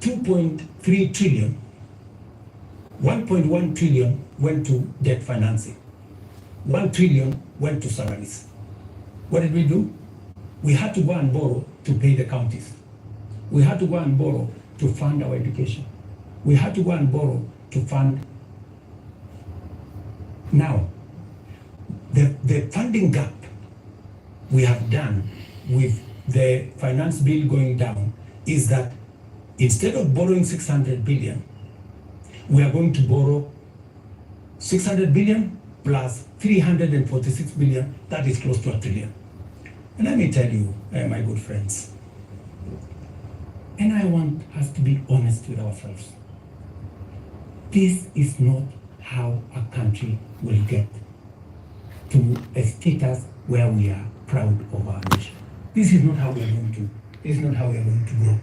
2.3 trillion, 1.1 trillion went to debt financing. 1 trillion went to salaries. What did we do? We had to go and borrow to pay the counties. We had to go and borrow to fund our education. We had to go and borrow to fund. Now, the funding gap we have done with the finance bill going down is that instead of borrowing 600 billion, we are going to borrow 600 billion plus 346 billion, that is close to $1 trillion. And let me tell you, my good friends, and I want us to be honest with ourselves. This is not how a country will get to a status where we are proud of our nation. This is not how we are going to. This is not how we are going to grow.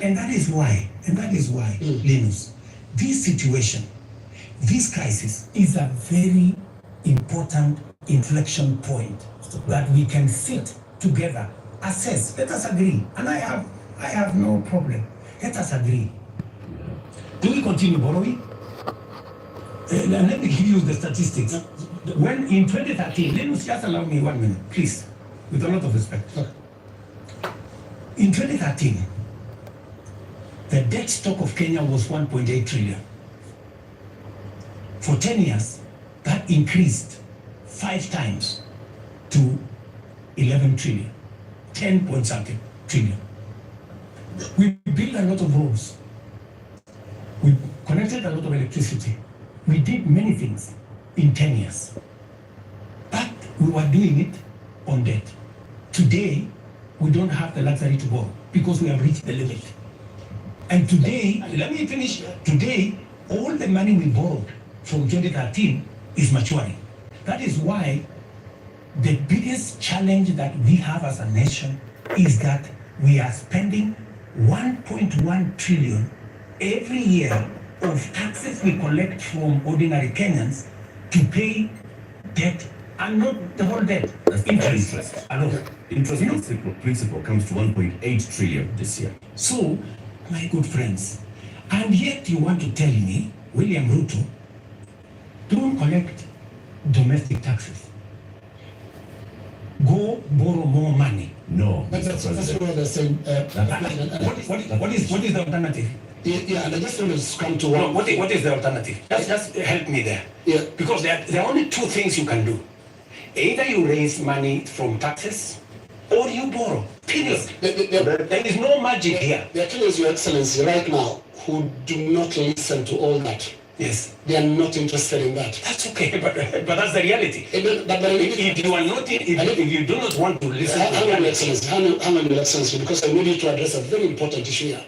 And that is why, Linus, this situation, this crisis is a very important inflection point that we can sit together, assess, let us agree. And I have no problem. Let us agree. Do we continue borrowing? Let me give you the statistics. When in 2013, Linus, just allow me 1 minute, please, with a lot of respect. In 2013, the debt stock of Kenya was 1.8 trillion. For 10 years, that increased 5 times to 11 trillion, 10 point something trillion. We built a lot of roads. We connected a lot of electricity. We did many things in 10 years. But we were doing it on debt. Today, we don't have the luxury to borrow because we have reached the limit. And today, let me finish. Today, all the money we borrowed from 2013 is maturing. That is why the biggest challenge that we have as a nation is that we are spending 1.1 trillion every year of taxes we collect from ordinary Kenyans to pay debt, and not the whole debt. Interest. Interest principal comes to 1.8 trillion this year. So, my good friends, and yet you want to tell me, William Ruto, don't collect domestic taxes. Go borrow more money. No. But that's what they're saying. What is the alternative? Yeah, and I just want to come to one. No, what is the alternative? Just help me there. Yeah. Because there are only 2 things you can do. Either you raise money from taxes or you borrow. Period. There is no magic here. There are Kenyans, Your Excellency, right now who do not listen to all that. Yes. They are not interested in that. That's okay, but that's the reality. But If you are not, if you do not want to listen to hang on, Your Excellency, hang on, Your Excellency, because I need you to address a very important issue here.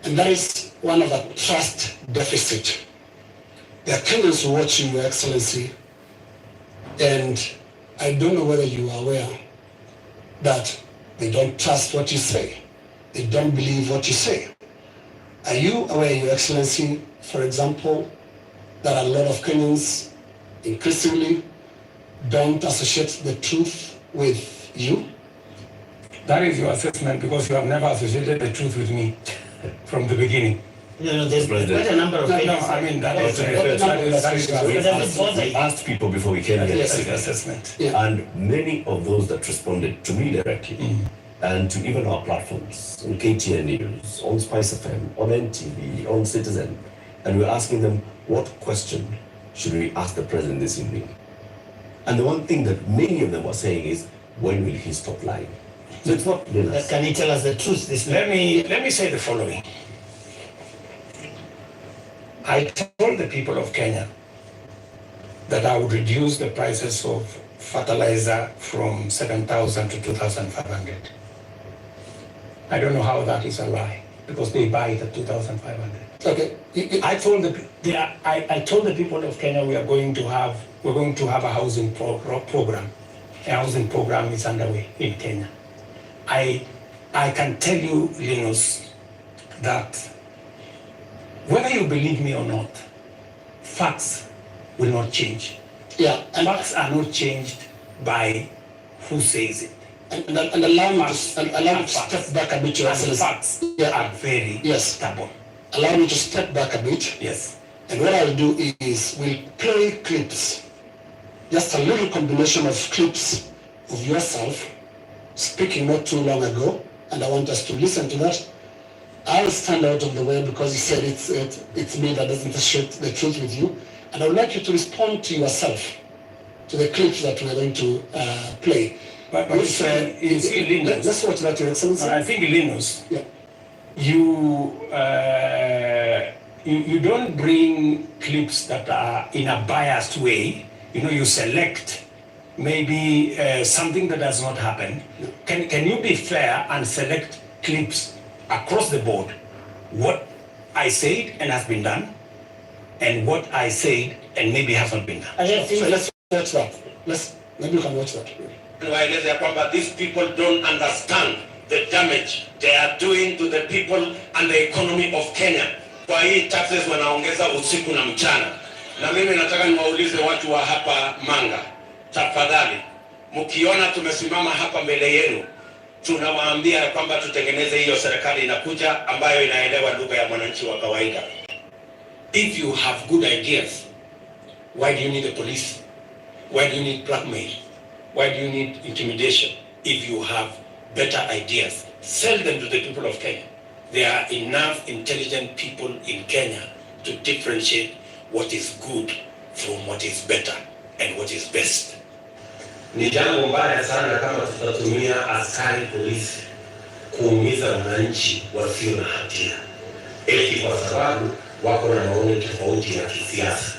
And that is one of the trust deficit. There are Kenyans watching, Your Excellency, and I don't know whether you are aware that they don't trust what you say. They don't believe what you say. Are you aware, Your Excellency, for example, that a lot of Kenyans increasingly don't associate the truth with you? That is your assessment because you have never associated the truth with me from the beginning. No, there's quite a number of things. No, I mean, that is we asked people before we came here the assessment. Yeah. and many of those that responded to me directly and to even our platforms on KTN News, on Spice FM, on NTV, on Citizen, and we're asking them, what question should we ask the president this evening? And the one thing that many of them were saying is, when will he stop lying? So it's not Linus. Can you tell us the truth this Let me say the following. I told the people of Kenya that I would reduce the prices of fertilizer from 7,000 to 2,500. I don't know how that is a lie because they buy it at 2,500. Okay. I told the people of Kenya we're going to have a housing program. A housing program is underway in Kenya. I can tell you, Linus, that whether you believe me or not, facts will not change. Yeah. Facts are not changed by who says it. And allow me to step back a bit, Your Excellency. Facts are very stubborn. Allow me to step back a bit. Yes. And what I'll do is we'll play clips, just a little combination of clips of yourself speaking not too long ago, and I want us to listen to that. I'll stand out of the way because you said it's me that doesn't share the truth with you, and I would like you to respond to yourself, to the clips that we're going to play. But let's watch that, Your Excellency. I think Linus, yeah. You don't bring clips that are in a biased way. You select maybe something that has not happened. Can you be fair and select clips across the board? What I said and has been done, and what I said and maybe hasn't been done. So let's watch that. Maybe you can watch that. These people don't understand the damage they are doing to the people and the economy of Kenya. Kwa hii taxes wanaongeza usiku na mchana. Na mimi nataka niwaulize watu wa hapa Manga, tafadhali, mkiona tumesimama hapa mbele yenu, tunawaambia kwamba tutengeneze hiyo serikali inakuja ambayo inaelewa lugha ya mwananchi wa kawaida. If you have good ideas, why do you need the police? Why do you need blackmail? Why do you need intimidation? If you have better ideas, sell them to the people of Kenya. There are enough intelligent people in Kenya to differentiate what is good from what is better and what is best. Ni jambo mbaya sana kama tutatumia askari polisi kuumiza wananchi wasio na hatia, eti kwa sababu wako na maoni tofauti ya kisiasa.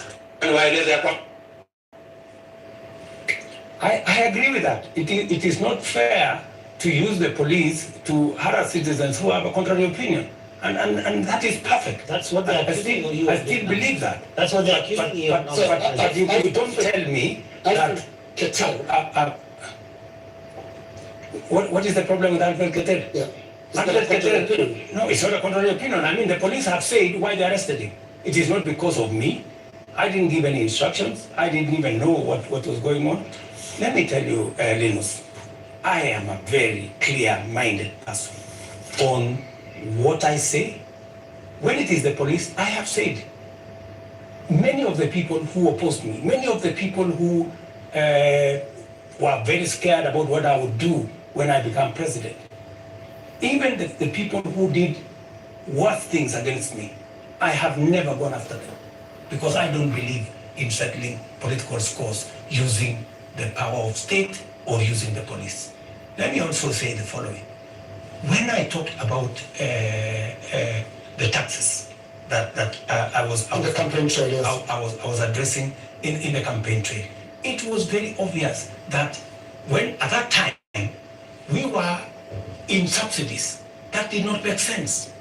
I agree with that. It is not fair to use the police to harass citizens who have a contrary opinion. And that is perfect. That's what they're accusing you of. I still believe that. That's what they're accusing you of. But you don't tell me that... What is the problem with Alfred Keter? Yeah. Alfred Keter, no, it's not a contrary opinion. I mean, the police have said why they arrested him. It is not because of me. I didn't give any instructions. I didn't even know what was going on. Let me tell you, Linus, I am a very clear-minded person on what I say. When it is the police, I have said, many of the people who opposed me, many of the people who were very scared about what I would do when I become president, even the people who did worse things against me, I have never gone after them because I don't believe in settling political scores using the power of state or using the police. Let me also say the following. When I talked about the taxes that I was the campaign trail, yes. I was addressing in the campaign trail, it was very obvious that when at that time we were in subsidies, that did not make sense.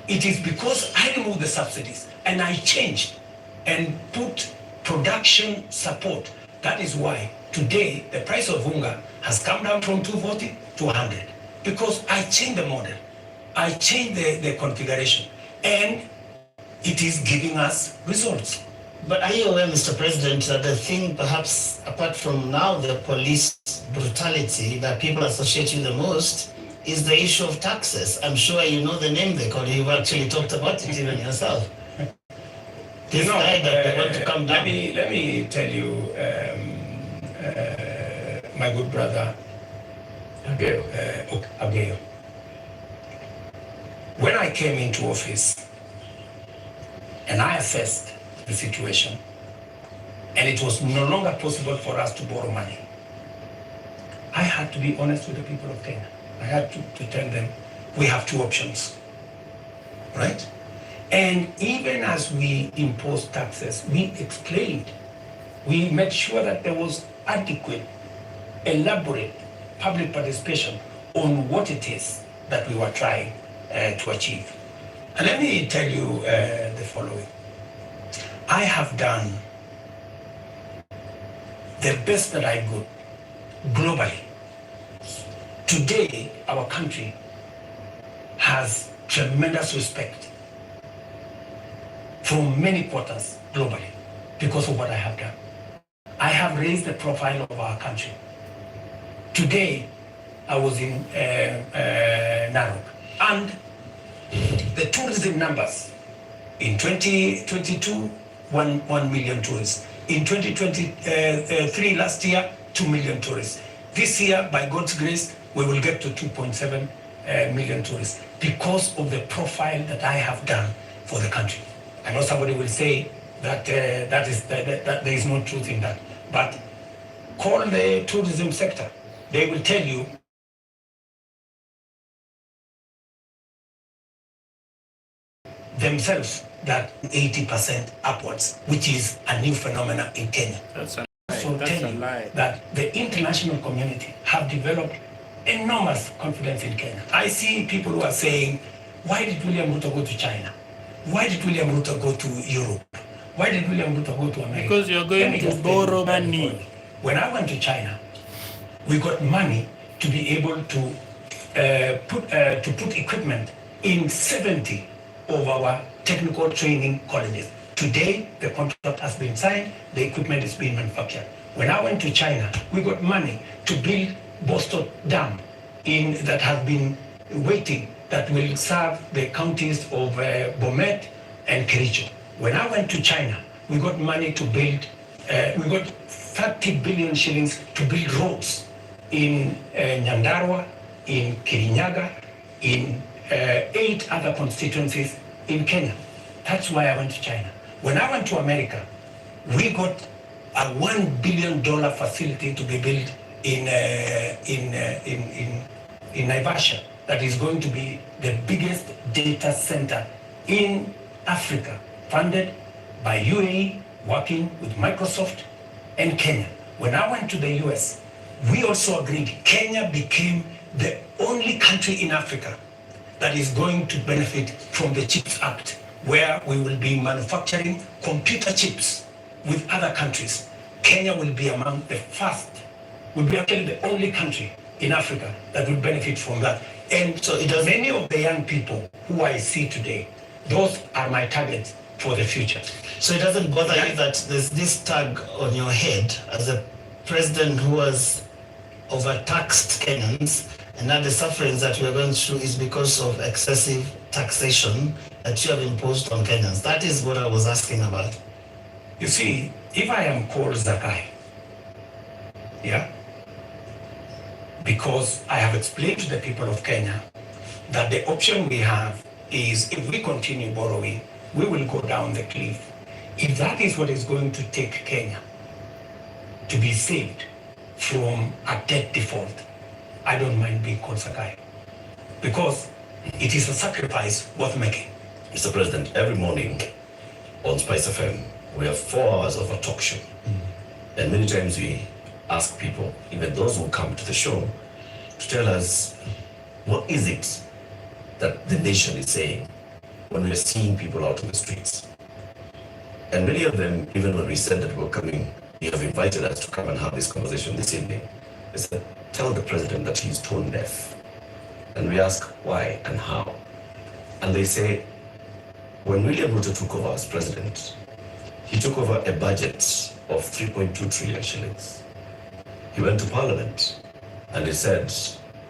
It is because I removed the subsidies and I changed and put production support. That is why today the price of unga has come down from 240 to 100, because I changed the model, I changed the configuration, and it is giving us results. But are you aware, Mr. President, that the thing, perhaps apart from now the police brutality that people associate you the most, is the issue of taxes? I'm sure you know the name they call it. You've actually talked about it even yourself. This guy that they want to come down. Let me tell you, my good brother, Ageo. When I came into office and I assessed the situation, and it was no longer possible for us to borrow money, I had to be honest with the people of Kenya. I had to tell them, we have two options, right? And even as we imposed taxes, we explained, we made sure that there was adequate, elaborate public participation on what it is that we were trying to achieve. And let me tell you the following. I have done the best that I could globally. Today, our country has tremendous respect from many quarters globally because of what I have done. I have raised the profile of our country. Today, I was in Narok. And the tourism numbers in 2022, 1 million tourists. In 2023, last year, 2 million tourists. This year, by God's grace, we will get to 2.7 million tourists because of the profile that I have done for the country. I know somebody will say that that there is no truth in that, but call the tourism sector. They will tell you themselves that 80% upwards, which is a new phenomenon in Kenya. That's a So That's tell a you lie. that the international community have developed enormous confidence in Kenya. I see people who are saying, why did William Ruto go to China? Why did William Ruto go to Europe? Why did William Ruto go to America? Because you're going Let me to just tell you borrow very money. important. When I went to China, we got money to be able to put equipment in 70 of our technical training colleges. Today, the contract has been signed, the equipment is being manufactured. When I went to China, we got money to build Boston Dam that has been waiting, that will serve the counties of Bomet and Kericho. When I went to China, we got money to build, we got 30 billion shillings to build roads in Nyandarua, in Kirinyaga, in 8 other constituencies in Kenya. That's why I went to China. When I went to America, we got a $1 billion facility to be built in Naivasha that is going to be the biggest data center in Africa, funded by UAE, working with Microsoft and Kenya. When I went to the US, we also agreed Kenya became the only country in Africa that is going to benefit from the CHIPS Act, where we will be manufacturing computer chips with other countries. Kenya will be among the first, will be actually the only country in Africa that will benefit from that. And so many of the young people who I see today, those are my targets for the future. So it doesn't bother you that there's this tag on your head as a president who has overtaxed Kenyans, and now the sufferings that we are going through is because of excessive taxation that you have imposed on Kenyans. That is what I was asking about. You see, if I am called Zakai, yeah, because I have explained to the people of Kenya that the option we have is if we continue borrowing, we will go down the cliff. If that is what is going to take Kenya to be saved from a debt default, I don't mind being called Zakai, because it is a sacrifice worth making. Mr. President, every morning on Spice FM, we have 4 hours of a talk show. And many times we ask people, even those who come to the show, to tell us what is it that the nation is saying when we're seeing people out in the streets. And many of them, even when we said that we're coming, you have invited us to come and have this conversation this evening, they said, tell the president that he's tone deaf. And we ask why and how. And they say, when William Ruto took over as president, he took over a budget of 3.2 trillion shillings. He went to Parliament and he said,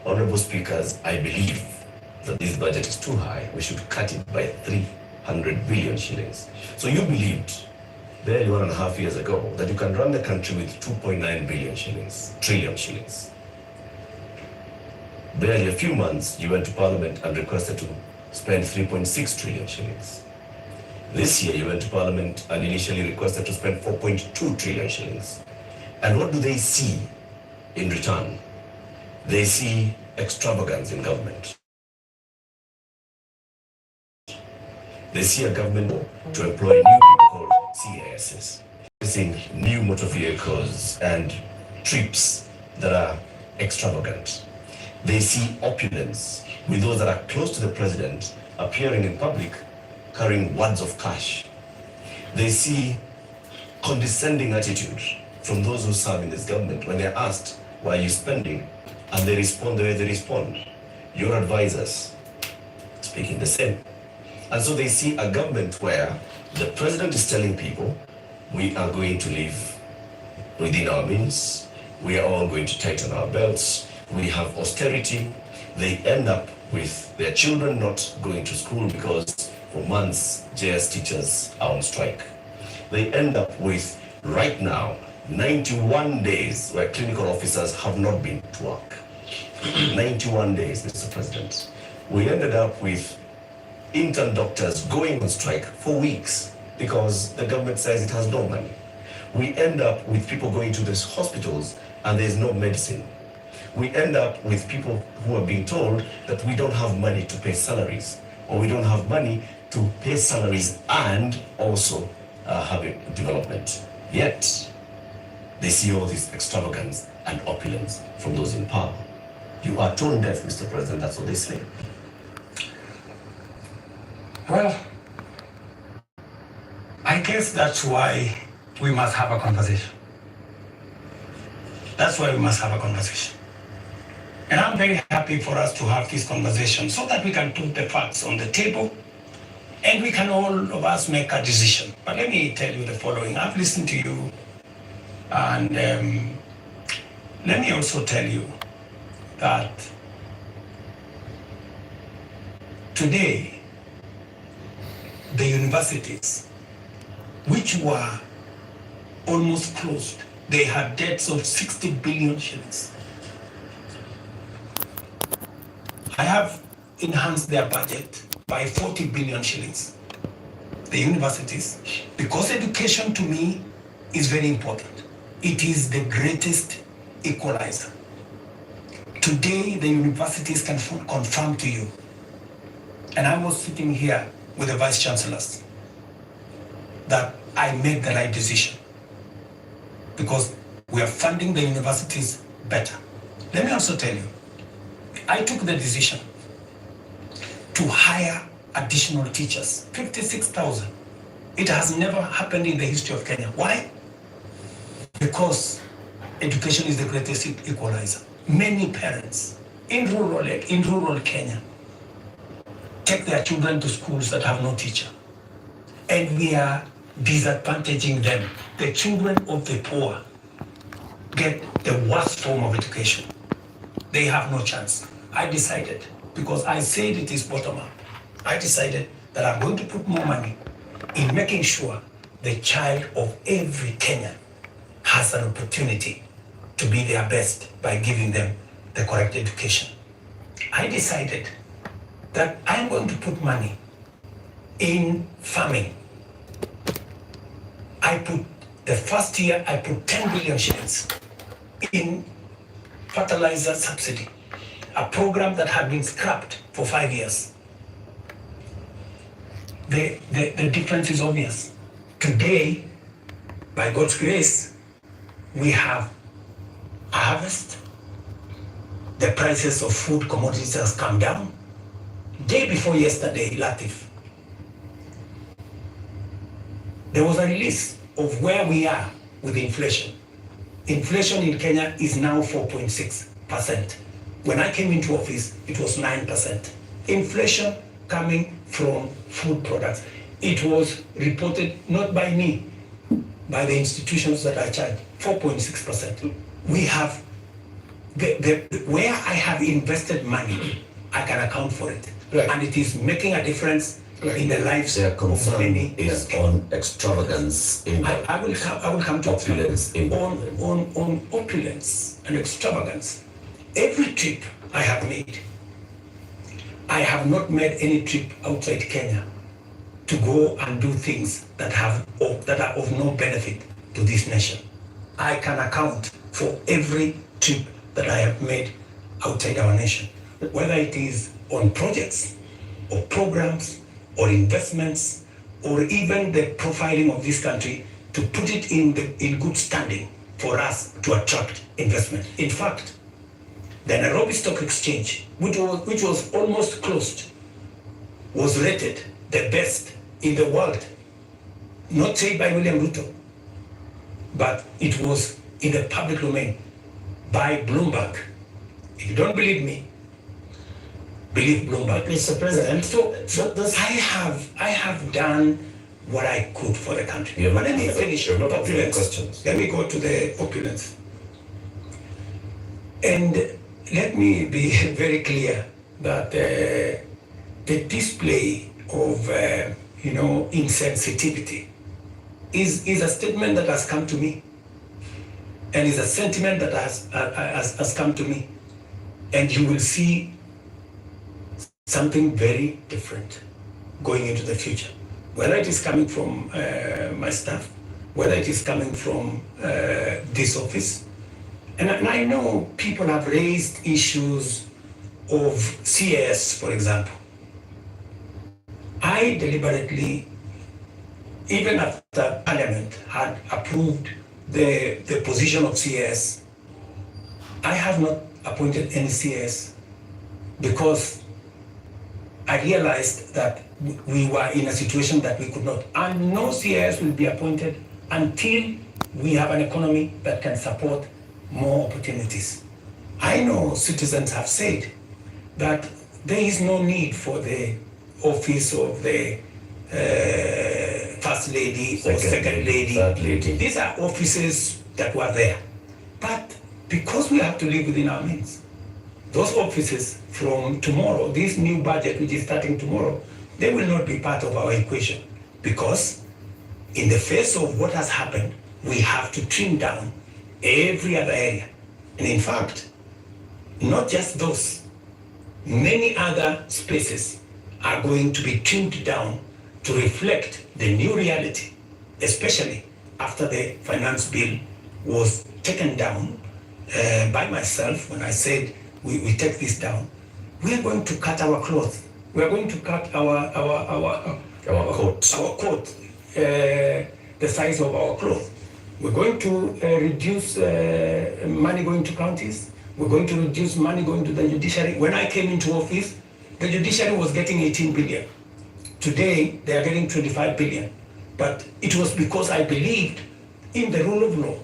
Honorable Speakers, I believe that this budget is too high. We should cut it by 300 billion shillings. So you believed barely 1.5 years ago that you can run the country with 2.9 trillion shillings. Barely a few months, you went to Parliament and requested to spend 3.6 trillion shillings. This year, you went to Parliament and initially requested to spend 4.2 trillion shillings. And what do they see in return? They see extravagance in government. They see a government to employ new people called CASs, using new motor vehicles and trips that are extravagant. They see opulence with those that are close to the president appearing in public carrying wads of cash. They see condescending attitude from those who serve in this government when they're asked, why are you spending? And they respond the way they respond. Your advisors speaking the same. And so they see a government where the president is telling people, we are going to live within our means. We are all going to tighten our belts. we have austerity. They end up with their children not going to school because for months JS teachers are on strike. They end up with, right now, 91 days where clinical officers have not been to work. 91 days, Mr. President. We ended up with intern doctors going on strike for weeks because the government says it has no money. We end up with people going to these hospitals and there's no medicine. We end up with people who are being told that we don't have money to pay salaries, or we don't have money to pay salaries and also have a development. Yet, they see all this extravagance and opulence from those in power. You are tone deaf, Mr. President, that's what they say. Well, I guess that's why we must have a conversation. That's why we must have a conversation. And I'm very happy for us to have this conversation so that we can put the facts on the table and we can all of us make a decision. But let me tell you the following. I've listened to you, and let me also tell you that today, the universities, which were almost closed, they had debts of 60 billion shillings. I have enhanced their budget by 40 billion shillings. The universities, because education to me is very important. It is the greatest equalizer. Today, the universities can confirm to you, and I was sitting here with the vice chancellors, that I made the right decision because we are funding the universities better. Let me also tell you, I took the decision to hire additional teachers, 56,000. It has never happened in the history of Kenya. Why? Because education is the greatest equalizer. Many parents in rural Kenya take their children to schools that have no teacher. And we are disadvantaging them. The children of the poor get the worst form of education. They have no chance. I decided, because I said it is bottom up, I decided that I'm going to put more money in making sure the child of every Kenyan has an opportunity to be their best by giving them the correct education. I decided that I'm going to put money in farming. The first year, I put 10 billion shillings in fertilizer subsidy, a program that had been scrapped for 5 years. The difference is obvious. Today, by God's grace, we have a harvest. The prices of food commodities has come down. Day before yesterday, Latif, there was a release of where we are with inflation. Inflation in Kenya is now 4.6%. When I came into office, it was 9%. Inflation coming from food products. It was reported not by me, by the institutions that I charge, 4.6%. We have, where I have invested money, I can account for it. Right. And it is making a difference in the lives Their of concern many. is on extravagance in I will come to opulence in on opulence and extravagance. Every trip I have made, I have not made any trip outside Kenya to go and do things that are of no benefit to this nation. I can account for every trip that I have made outside our nation, whether it is on projects or programs or investments or even the profiling of this country to put it in good standing for us to attract investment. In fact, the Nairobi Stock Exchange, which was almost closed, was rated the best in the world. Not said by William Ruto, but it was in the public domain by Bloomberg. If you don't believe me, believe Bloomberg. Mr. President, So I have done what I could for the country. You're But not- let me finish. you're not Opulence. answering questions. Let me go to the opulence. And let me be very clear that the display of insensitivity is a statement that has come to me, and is a sentiment that has come to me, and you will see something very different going into the future. Whether it is coming from my staff, whether it is coming from this office. And I know people have raised issues of CS, for example. I deliberately, even after Parliament had approved the position of CS, I have not appointed any CS because I realized that we were in a situation that we could not. And no CS will be appointed until we have an economy that can support more opportunities. I know citizens have said that there is no need for the office of the first lady or second lady. Third lady. These are offices that were there. But because we have to live within our means, those offices from tomorrow, this new budget which is starting tomorrow, they will not be part of our equation, because in the face of what has happened, we have to trim down every other area. And in fact, not just those, many other spaces are going to be trimmed down to reflect the new reality, especially after the finance bill was taken down by myself. When I said we take this down, we are going to cut our clothes. We are going to cut our coat, the size of our clothes. We're going to reduce money going to counties. We're going to reduce money going to the judiciary. When I came into office, the judiciary was getting 18 billion. Today, they are getting 25 billion. But it was because I believed in the rule of law.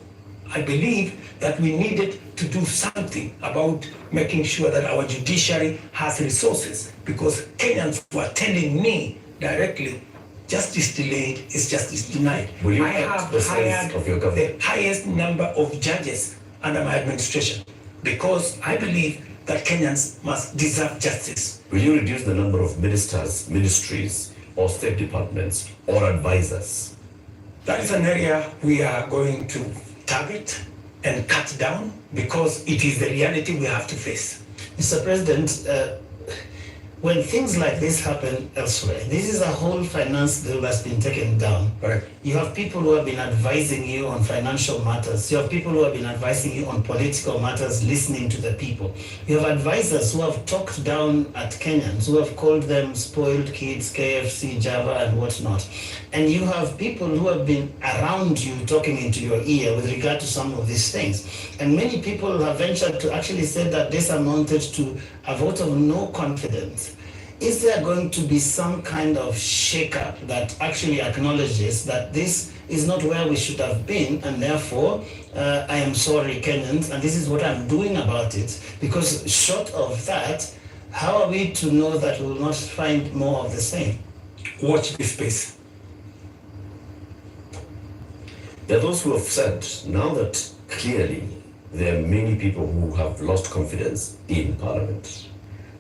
I believed that we needed to do something about making sure that our judiciary has resources, because Kenyans were telling me directly, justice delayed is justice denied. I have hired the highest number of judges under my administration because I believe that Kenyans must deserve justice. Will you reduce the number of ministers, ministries, or state departments, or advisors? That is an area we are going to target and cut down, because it is the reality we have to face. Mr. President, when things like this happen elsewhere, this is a whole finance bill that's been taken down. Correct. You have people who have been advising you on financial matters. You have people who have been advising you on political matters, listening to the people. You have advisors who have talked down at Kenyans, who have called them spoiled kids, KFC, Java, and whatnot. And you have people who have been around you talking into your ear with regard to some of these things. And many people have ventured to actually say that this amounted to a vote of no confidence. Is there going to be some kind of shakeup that actually acknowledges that this is not where we should have been, and therefore I am sorry, Kenyans, and this is what I'm doing about it? Because short of that, how are we to know that we will not find more of the same? Watch this space. There are those who have said now that clearly there are many people who have lost confidence in Parliament.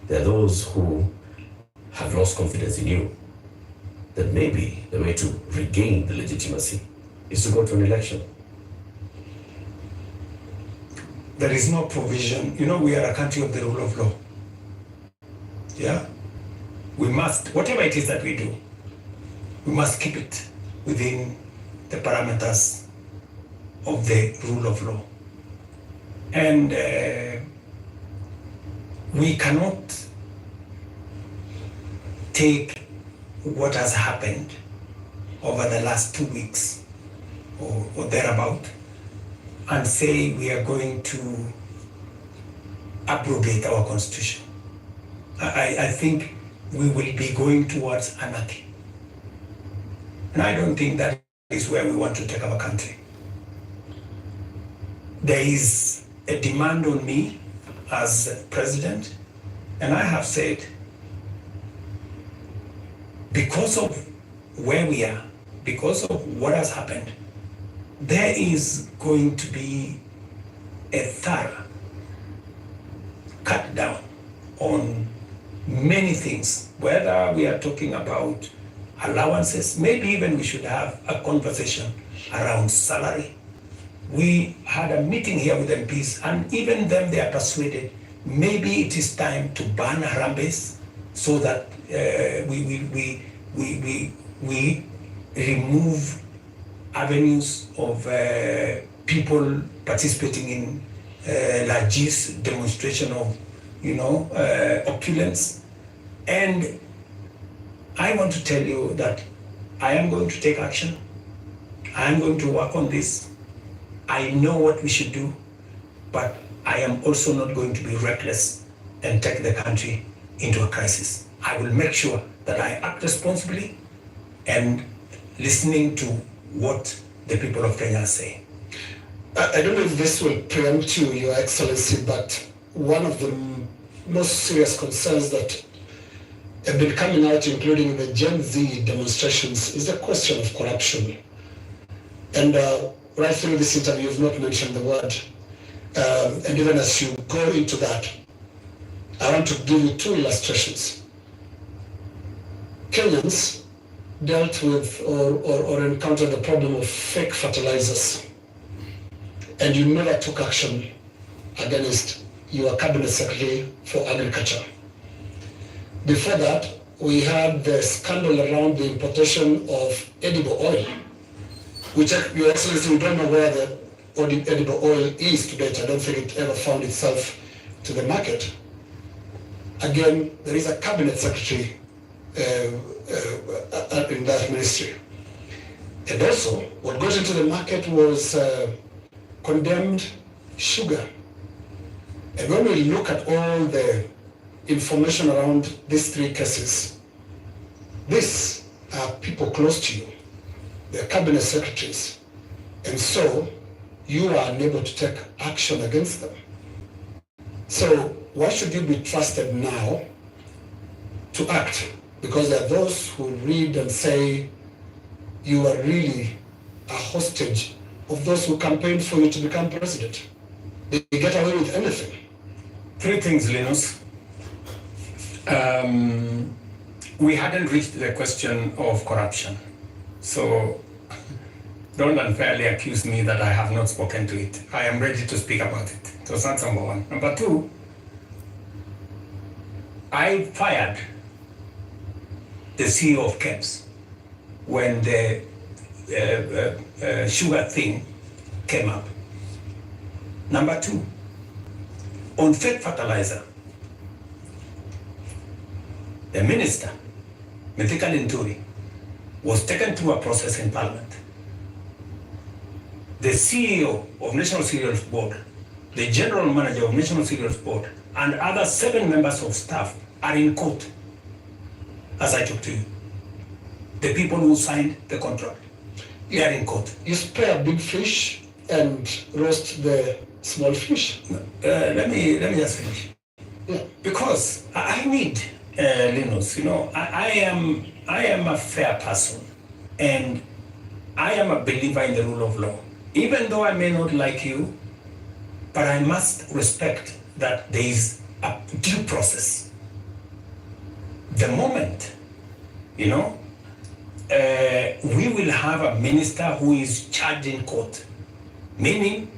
There are those who have lost confidence in you, that maybe the way to regain the legitimacy is to go to an election. There is no provision. You know, we are a country of the rule of law. Yeah? We must, whatever it is that we do, we must keep it within the parameters of the rule of law. And we cannot take what has happened over the last 2 weeks or thereabout and say we are going to abrogate our constitution. I think we will be going towards anarchy. And I don't think that is where we want to take our country. There is a demand on me as president, and I have said, because of where we are, because of what has happened, there is going to be a thorough cut down on many things, whether we are talking about allowances, maybe even we should have a conversation around salary. We had a meeting here with MPs, and even them, they are persuaded maybe it is time to ban Harambes so that we remove avenues of people participating in largesse demonstration of, opulence. And I want to tell you that I am going to take action. I am going to work on this. I know what we should do, but I am also not going to be reckless and take the country into a crisis. I will make sure that I act responsibly and listening to what the people of Kenya are saying. I don't know if this will preempt you, Your Excellency, but one of the most serious concerns that have been coming out, including the Gen Z demonstrations, is the question of corruption. And right through this interview, you've not mentioned the word. And even as you go into that, I want to give you two illustrations. Kenyans dealt with or encountered the problem of fake fertilizers, and you never took action against your cabinet secretary for agriculture. Before that, we had the scandal around the importation of edible oil, which, Your Excellency, we don't know where the edible oil is to date. I don't think it ever found itself to the market. Again, there is a cabinet secretary in that ministry. And also, what goes into the market was condemned sugar. And when we look at all the information around these three cases, these are people close to you. They're cabinet secretaries. And so you are unable to take action against them. So why should you be trusted now to act? Because there are those who read and say you are really a hostage of those who campaigned for you to become president. They get away with anything. Three things, Linus. We hadn't reached the question of corruption. So don't unfairly accuse me that I have not spoken to it. I am ready to speak about it. So that's number one. Number two, I fired the CEO of KEBS when the sugar thing came up. Number two, on fake fertilizer, the minister, Mithika Linturi, was taken through a process in Parliament. The CEO of National Cereals Board, the General Manager of National Cereals Board, and other 7 members of staff are in court as I talk to you. The people who signed the contract, they are in court. You spare a big fish and roast the small fish. Let me just finish. Yeah. Because I need Linus, I am a fair person, and I am a believer in the rule of law. Even though I may not like you, but I must respect that there is a due process. The moment, we will have a minister who is charged in court, meaning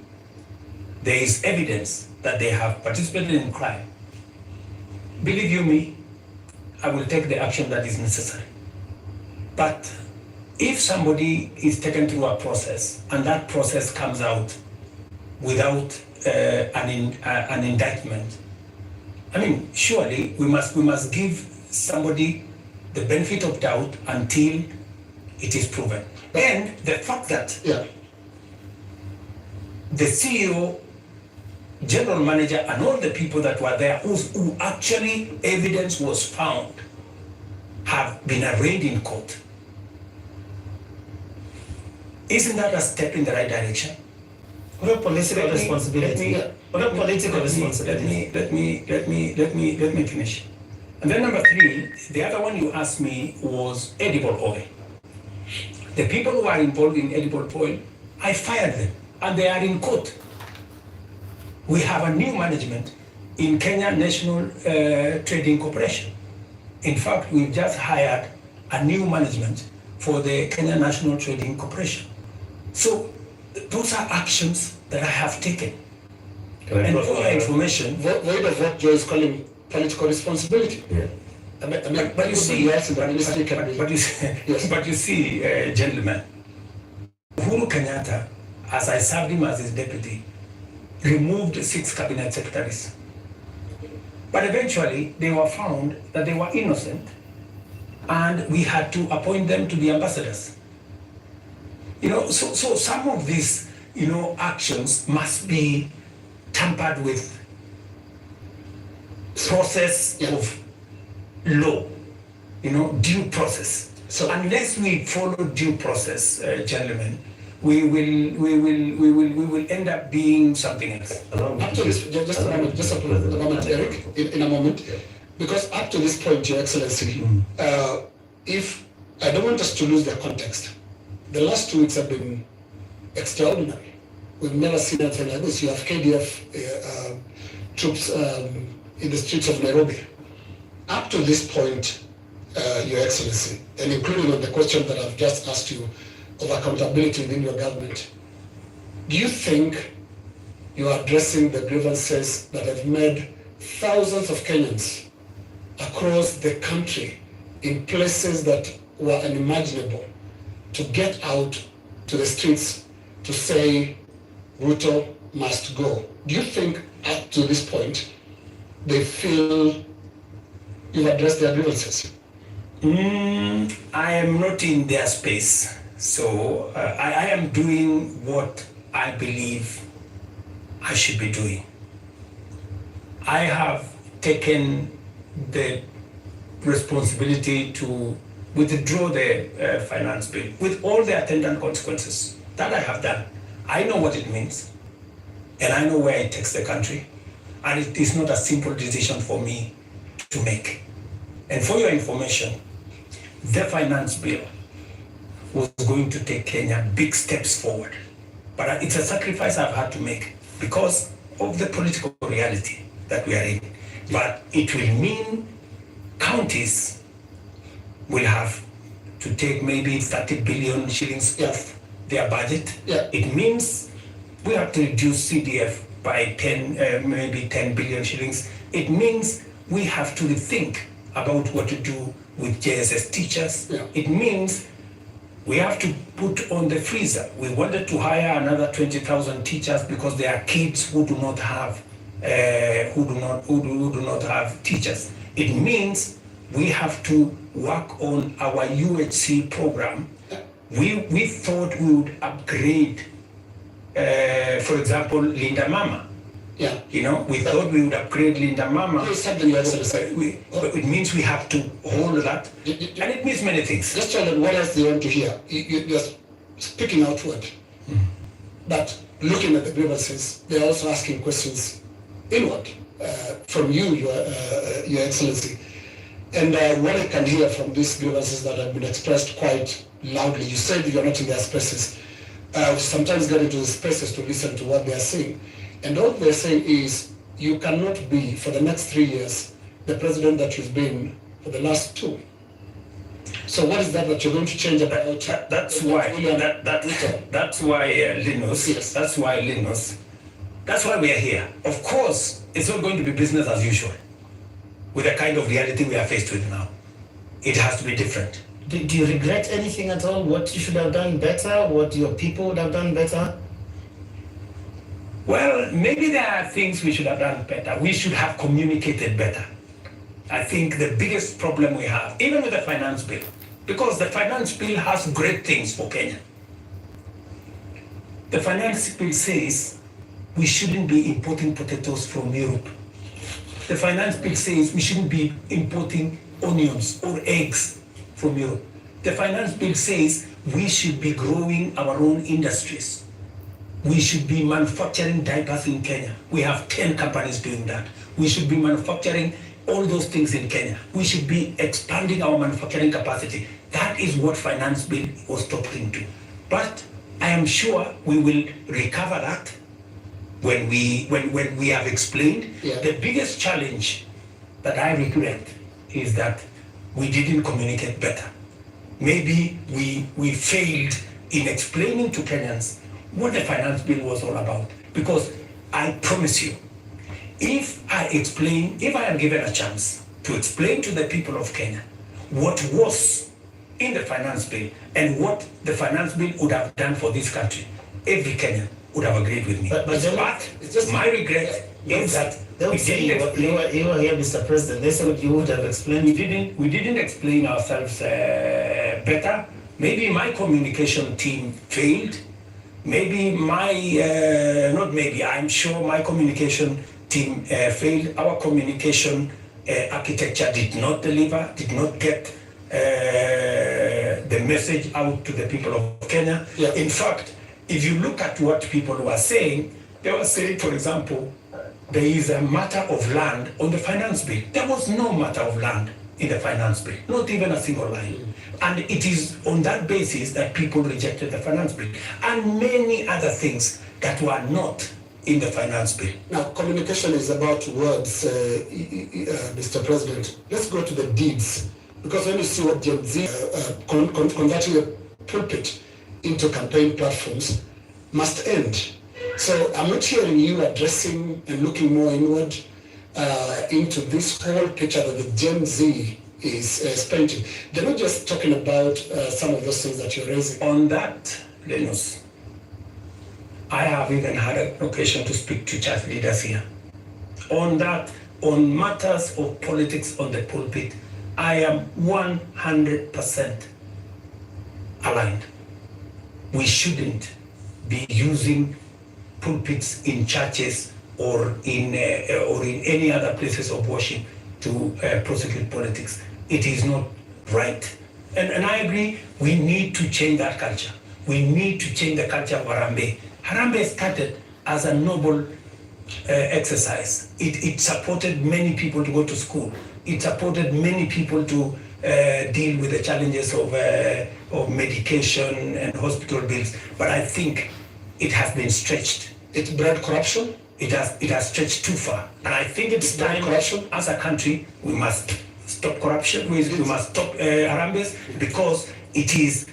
there is evidence that they have participated in crime. Believe you me, I will take the action that is necessary. But if somebody is taken through a process and that process comes out without an indictment, surely we must give somebody the benefit of doubt until it is proven. And the fact that the CEO, general manager, and all the people that were there who actually evidence was found have been arraigned in court. Isn't that a step in the right direction? What a political responsibility. What a political responsibility. Let me finish. And then number 3, the other one you asked me was edible oil. The people who are involved in edible oil, I fired them, and they are in court. We have a new management in Kenya National Trading Corporation. In fact, we've just hired a new management for the Kenya National Trading Corporation. So those are actions that I have taken. And for your information, Void of what Joe is calling political responsibility. Yeah. but you see, yes, but you see, gentlemen, Uhuru Kenyatta, as I served him as his deputy, removed 6 cabinet secretaries. But eventually, they were found that they were innocent, and we had to appoint them to be ambassadors. So some of these, actions must be tampered with process of law, due process. So unless we follow due process, gentlemen, we will end up being something else. Just a moment, Eric, in a moment. Because up to this point, Your Excellency, if I don't want us to lose the context, the last 2 weeks have been extraordinary. We've never seen anything like this. You have KDF troops in the streets of Nairobi. Up to this point, Your Excellency, and including on the question that I've just asked you of accountability within your government, do you think you are addressing the grievances that have made thousands of Kenyans across the country in places that were unimaginable to get out to the streets to say Ruto must go? Do you think up to this point they feel you've addressed their grievances? I am not in their space, so I am doing what I believe I should be doing. I have taken the responsibility to withdraw the finance bill with all the attendant consequences. That I have done. I know what it means, and I know where it takes the country, and it is not a simple decision for me to make. And for your information, the finance bill was going to take Kenya big steps forward, but it's a sacrifice I've had to make because of the political reality that we are in. But it will mean counties will have to take maybe 30 billion shillings off their budget. It means we have to reduce CDF by maybe 10 billion shillings. It means we have to rethink about what to do with JSS teachers. It means we have to put on the freezer. We wanted to hire another 20,000 teachers because there are kids who do not have teachers. It means we have to work on our UHC program. We thought we would upgrade, for example, Linda Mama. We thought we would upgrade Linda Mama. But it means we have to hold that, and it means many things. Just tell them what else they want to hear. You're speaking outward, but looking at the grievances, they're also asking questions inward from you, Your Excellency. And what I can hear from these grievances that have been expressed quite loudly, you said you're not in their spaces. Sometimes get into the spaces to listen to what they're saying. And all they're saying is, you cannot be, for the next 3 years, the president that you've been for the last 2. So what is that you're going to change about? That's why Linus, Yes. that's why we are here. Of course, it's not going to be business as usual with the kind of reality we are faced with now. It has to be different. Do you regret anything at all? What you should have done better? What your people would have done better? Well, maybe there are things we should have done better. We should have communicated better. I think the biggest problem we have, even with the finance bill, because the finance bill has great things for Kenya. The finance bill says we shouldn't be importing potatoes from Europe. The finance bill says we shouldn't be importing onions or eggs from Europe. The finance bill says we should be growing our own industries. We should be manufacturing diapers in Kenya. We have 10 companies doing that. We should be manufacturing all those things in Kenya. We should be expanding our manufacturing capacity. That is what finance bill was talking to. But I am sure we will recover that when we have explained. Yeah. The biggest challenge that I regret is that we didn't communicate better. Maybe we failed in explaining to Kenyans what the finance bill was all about. Because I promise you, if I am given a chance to explain to the people of Kenya what was in the finance bill and what the finance bill would have done for this country, every Kenyan would have agreed with me. But It's just my regret is that they would say you were here, Mr. President. They said you would have explained. we didn't explain ourselves better. Maybe my communication team failed. Maybe I'm sure my communication team failed. Our communication architecture did not deliver, did not get the message out to the people of Kenya. Yeah. In fact, if you look at what people were saying, they were saying, for example, there is a matter of land on the finance bill. There was no matter of land in the finance bill, not even a single line. And it is on that basis that people rejected the finance bill and many other things that were not in the finance bill. Now, communication is about words, Mr. President. Let's go to the deeds. Because when you see what Gen Z converting a pulpit into campaign platforms must end. So I'm not hearing you addressing and looking more inward into this whole picture that the Gen Z is painting. They're not just talking about some of those things that you're raising. On that, Lenus, I have even had an occasion to speak to church leaders here. On that, on matters of politics on the pulpit, I am 100% aligned. We shouldn't be using pulpits in churches or in any other places of worship to prosecute politics. It is not right. And I agree, we need to change that culture. We need to change the culture of Harambee. Harambee started as a noble exercise. It supported many people to go to school. It supported many people to deal with the challenges of medication and hospital bills. But I think it has been stretched. It bred corruption. It has stretched too far. And I think it's time, as a country, we must stop corruption. We must stop Harambees, because it is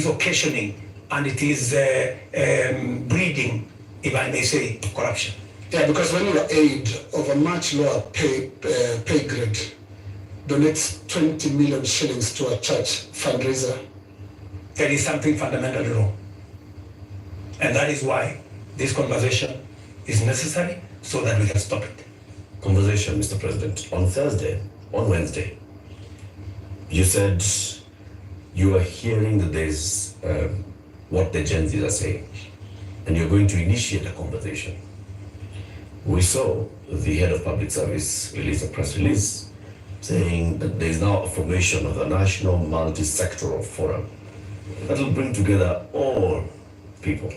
occasioning and it is breeding, if I may say, corruption. Yeah, because when your aid of a much lower pay grade donates 20 million shillings to a church fundraiser, there is something fundamentally wrong. And that is why this conversation is necessary, so that we can stop it. Conversation, Mr. President. On Wednesday, you said you are hearing that there's what the Gen Zs are saying, and you're going to initiate a conversation. We saw the head of public service release a press release saying that there is now a formation of a national multi-sectoral forum that will bring together all people.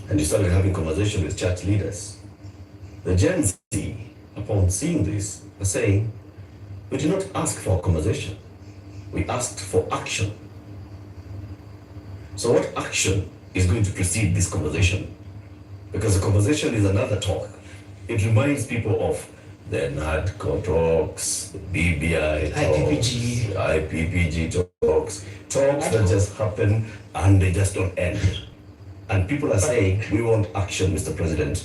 And you started having conversation with church leaders. The Gen Z, upon seeing this, are saying, we did not ask for a conversation. We asked for action. So what action is going to precede this conversation? Because the conversation is another talk. It reminds people of the NADCO talks, the BBI talks, IPPG talks that just happen and they just don't end. And people are saying, we want action, Mr. President.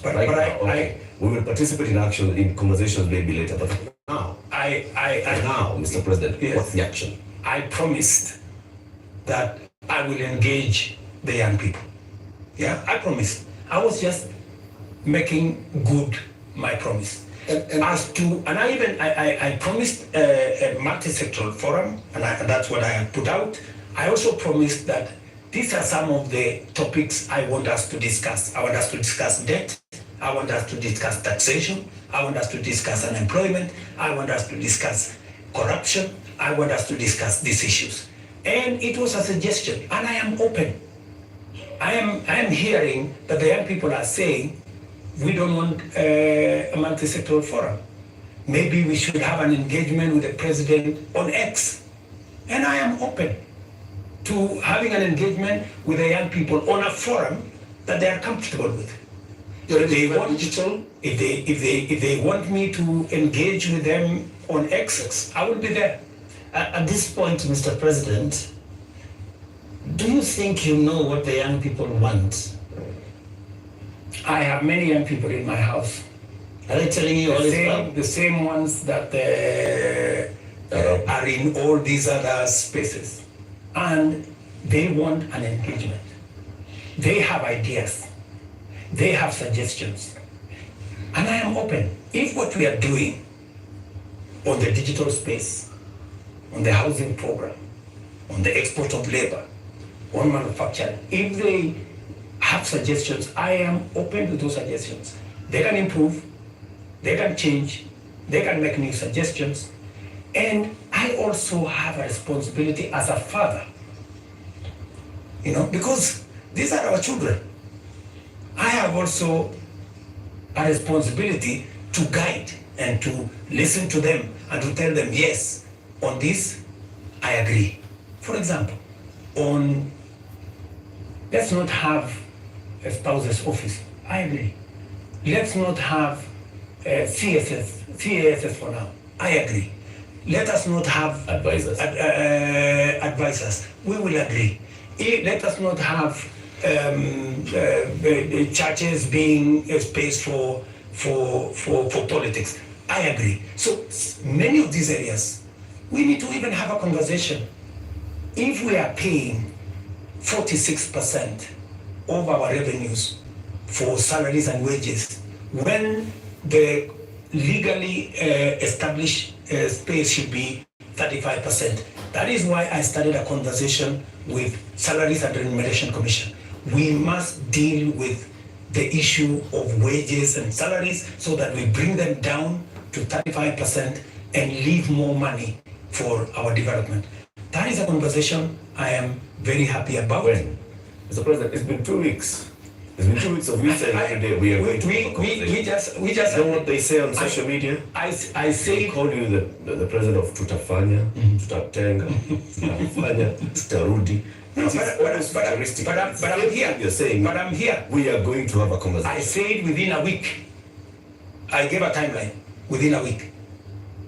We will participate in action, in conversations maybe later, but now, Mr. President, yes, what's the action? I promised that I will engage the young people. Yeah, I promised. I was just making good my promise. And I promised a multi-sectoral forum, and that's what I have put out. I also promised that these are some of the topics I want us to discuss. I want us to discuss debt. I want us to discuss taxation. I want us to discuss unemployment. I want us to discuss corruption. I want us to discuss these issues. And it was a suggestion, and I am open. I am hearing that the young people are saying, we don't want a multi-sectoral forum. Maybe we should have an engagement with the president on X. And I am open to having an engagement with the young people on a forum that they are comfortable with. If They want digital. If they want me to engage with them on X, I will be there. At this point, Mr. President, do you think you know what the young people want? I have many young people in my house. Are they telling you all this about? The same ones that are in all these other spaces. And they want an engagement. They have ideas. They have suggestions. And I am open. If what we are doing on the digital space, on the housing program, on the export of labor, on manufacturing, if they have suggestions, I am open to those suggestions. They can improve, they can change, they can make new suggestions. And I also have a responsibility as a father, because these are our children. I have also a responsibility to guide and to listen to them and to tell them, yes, on this, I agree. For example, let's not have a spouse's office. I agree. Let's not have CASS for now. I agree. Let us not have Advisors. Advisors. We will agree. Let us not have the churches being a space for politics. I agree. So many of these areas, we need to even have a conversation. If we are paying 46% of our revenues for salaries and wages, when the legally established space should be 35%. That is why I started a conversation with Salaries and Remuneration Commission. We must deal with the issue of wages and salaries so that we bring them down to 35% and leave more money for our development. That is a conversation I am very happy about. When? Mr. President, it's been 2 weeks. It's been 2 weeks of you saying every day we are going to have a conversation. We just You know what they say on social media? I They say call you the president of Tutafanya, Tutatenga, Tutafanya, Tutarudi. no, but I'm here. You're saying, But I'm here. we are going to have a I conversation. said within a week. I gave a timeline within a week.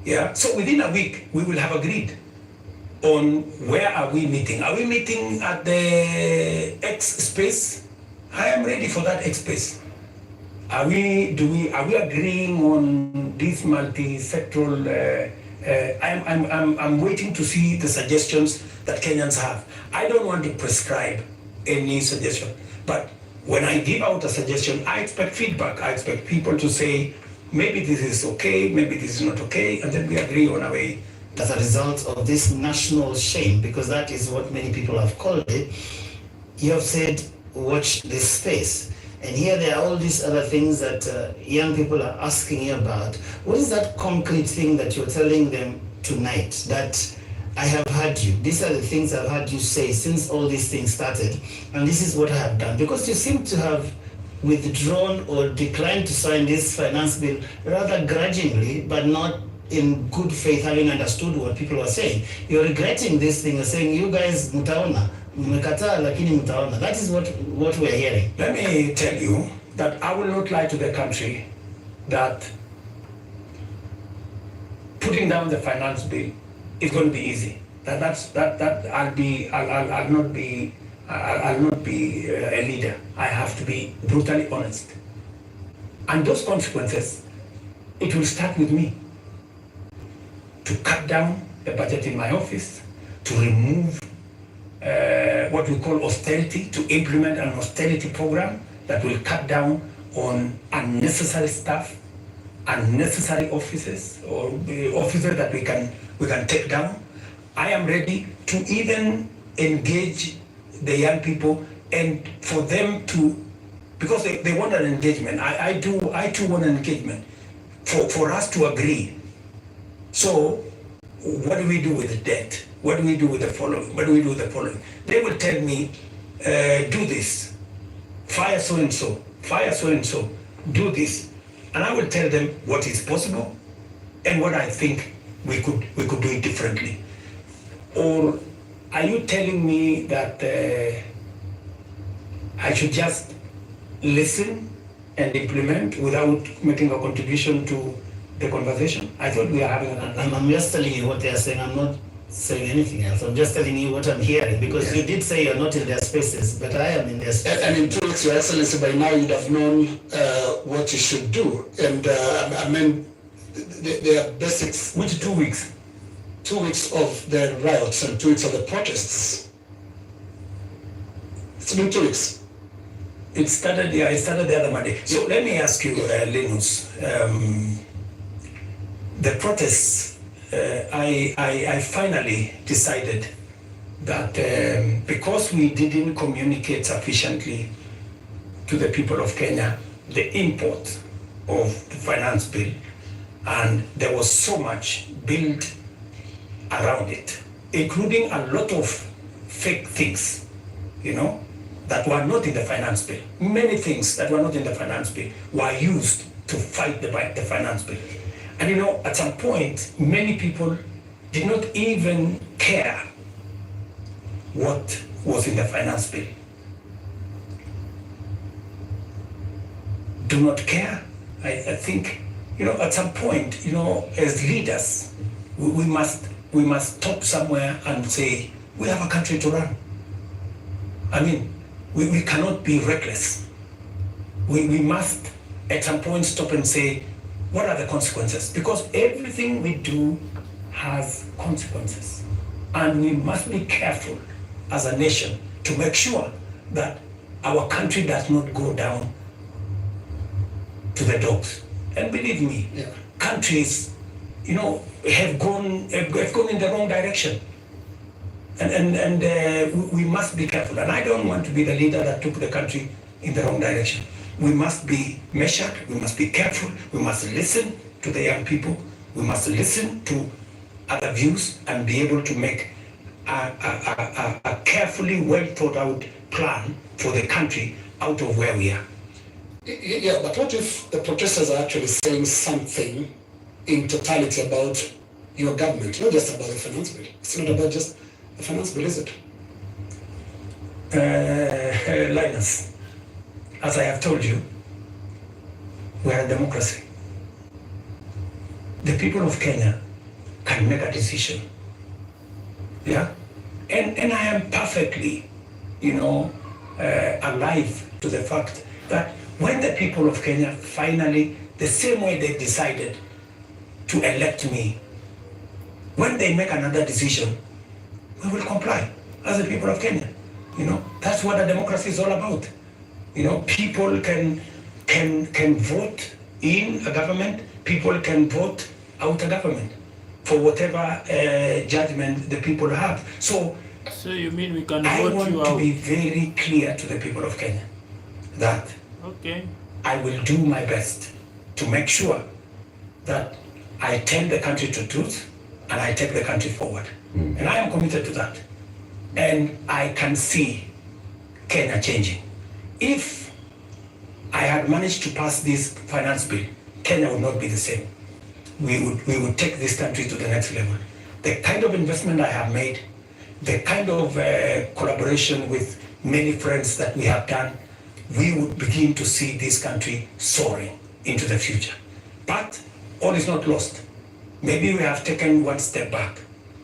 Yeah. So within a week we will have agreed on where are we meeting. Are we meeting at the X space? I am ready for that X space. Are we agreeing on this multi-sectoral? I'm waiting to see the suggestions that Kenyans have. I don't want to prescribe any suggestion, but when I give out a suggestion, I expect feedback. I expect people to say, maybe this is okay, maybe this is not okay, and then we agree on a way. As a result of this national shame, because that is what many people have called it, you have said, watch this space. And here there are all these other things that young people are asking you about. What is that concrete thing that you're telling them tonight that I have heard you? These are the things I've heard you say since all these things started, and this is what I have done. Because you seem to have withdrawn or declined to sign this finance bill rather grudgingly, but not in good faith, having understood what people were saying. You're regretting this thing. You're saying, you guys, mutaona, mmekataa lakini mutaona. That is what we're hearing. Let me tell you that I will not lie to the country that putting down the finance bill is going to be easy. I'll not be a leader. I have to be brutally honest. And those consequences, it will start with me. To cut down the budget in my office, to remove what we call austerity, to implement an austerity program that will cut down on unnecessary stuff, unnecessary offices, or offices that we can take down. I am ready to even engage the young people and for them to, because they want an engagement. I too want an engagement for us to agree. So what do we do with the debt? What do we do with the following? What do we do with the following? They will tell me, do this, fire so-and-so, do this. And I will tell them what is possible and what I think we could do it differently. Or are you telling me that I should just listen and implement without making a contribution to the conversation? I thought we are having an I'm just telling you what they are saying. I'm not saying anything else. I'm just telling you what I'm hearing, because you did say you're not in their spaces, but I am in their spaces. And in 2 weeks, Your Excellency, by now you'd have known what you should do. And I mean, there are basics. Which 2 weeks? 2 weeks of the riots and 2 weeks of the protests. It's been 2 weeks. It started the other Monday. So let me ask you, Linus, the protests, I finally decided that because we didn't communicate sufficiently to the people of Kenya the import of the finance bill, and there was so much built around it, including a lot of fake things, that were not in the finance bill. Many things that were not in the finance bill were used to fight the finance bill. And at some point, many people did not even care what was in the finance bill. Do not care. I think, at some point, as leaders, we must stop somewhere and say, we have a country to run. I mean, we cannot be reckless. We must at some point stop and say, what are the consequences? Because everything we do has consequences. And we must be careful as a nation to make sure that our country does not go down to the dogs. And believe me, countries, have gone in the wrong direction. And we must be careful. And I don't want to be the leader that took the country in the wrong direction. We must be measured, we must be careful, we must listen to the young people, we must listen to other views and be able to make a carefully well thought out plan for the country out of where we are. Yeah, but what if the protesters are actually saying something in totality about your government, not just about the finance bill? It's not about just the finance bill, is it? Linus, as I have told you, we are a democracy. The people of Kenya can make a decision. Yeah? And I am perfectly, alive to the fact that when the people of Kenya finally, the same way they decided to elect me, when they make another decision, we will comply as the people of Kenya. That's what a democracy is all about. People can vote in a government, people can vote out a government for whatever judgment the people have. So you mean we can I vote want you to out? be very clear to the people of Kenya that I will do my best to make sure that I tell the country the truth and I take the country forward. And I am committed to that. And I can see Kenya changing. If I had managed to pass this finance bill, Kenya would not be the same. We would take this country to the next level. The kind of investment I have made, the kind of collaboration with many friends that we have done, we would begin to see this country soaring into the future. But all is not lost. Maybe we have taken one step back.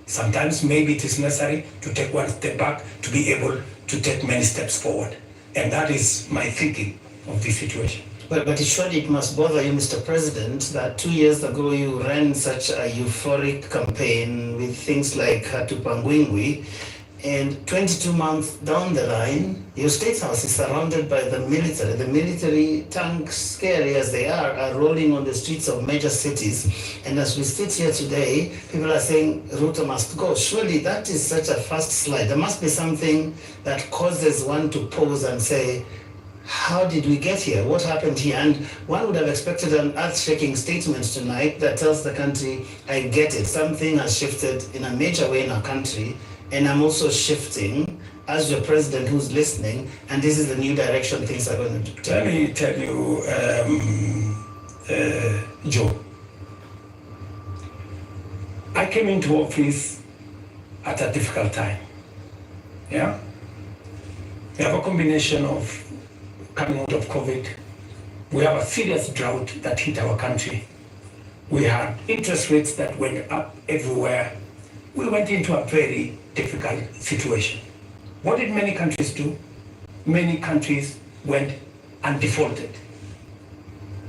Sometimes maybe it is necessary to take one step back to be able to take many steps forward. And that is my thinking of this situation. But surely it must bother you, Mr. President, that 2 years ago you ran such a euphoric campaign with things like Hatupangwingwi, and 22 months down the line, your state house is surrounded by the military. The military tanks, scary as they are rolling on the streets of major cities. And as we sit here today, people are saying Ruto must go. Surely that is such a fast slide. There must be something that causes one to pause and say, how did we get here? What happened here? And one would have expected an earth-shaking statement tonight that tells the country, I get it. Something has shifted in a major way in our country, and I'm also shifting as your president who's listening, and this is the new direction things are going to take. Let me tell you, Joe, I came into office at a difficult time. Yeah? We have a combination of coming out of COVID. We have a serious drought that hit our country. We had interest rates that went up everywhere. We went into a very difficult situation. What did many countries do? Many countries went and defaulted.